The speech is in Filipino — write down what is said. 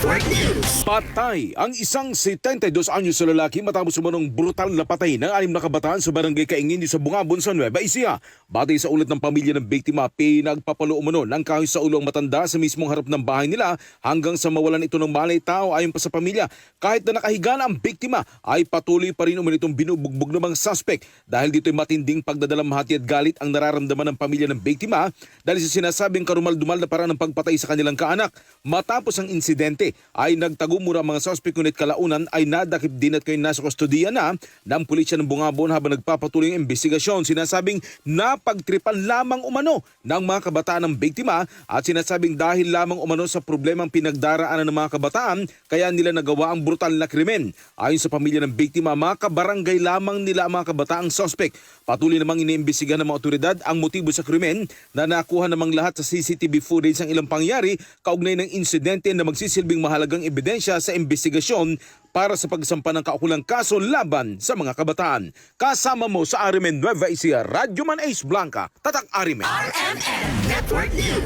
Network News. Patay ang isang 72 anyos na lalaki matapos umanong brutal na patay ng 6 na kabataan sa barangay Kaingin sa Bungabon sa Nueva Ecija. Batay sa ulat ng pamilya ng biktima, pinagpapalo umano ng kahoy sa ulo ang matanda sa mismong harap ng bahay nila hanggang sa mawalan ito ng malay tao ayon pa sa pamilya. Kahit na nakahiga na ang biktima ay patuloy pa rin umano itong binubugbog ng mga suspect. Dahil dito'y matinding pagdadalamhati at galit ang nararamdaman ng pamilya ng biktima dahil sa sinasabing karumal-dumal na paraan ng pagpatay sa kanilang kaanak. Matapos ang insidente ay nagtago muna ang mga suspect ngunit kalaunan ay nadakip din at kayo nasa kustodiya na ng pulisya ng Bungabon habang nagpapatuloy ang investigasyon. Sinasabing napagtripan lamang umano ng mga kabataan ng biktima at sinasabing dahil lamang umano sa problemang pinagdaraanan ng mga kabataan kaya nila nagawa ang brutal na krimen. Ayon sa pamilya ng biktima, mga kabarangay lamang nila ang mga kabataang suspect. Patuloy namang iniimbestigahan ng mga otoridad ang motibo sa krimen na nakuha namang lahat sa CCTV footage ng ilang pangyari kaugnay ng insidente na magsisilbing mahalagang ebidensya sa investigasyon para sa pagsampa ng kaukulang kaso laban sa mga kabataan. Kasama mo sa Arimen Nueva Ecija, Radyo Man Ace Blanca, Tatak Arimen. RMN Network News.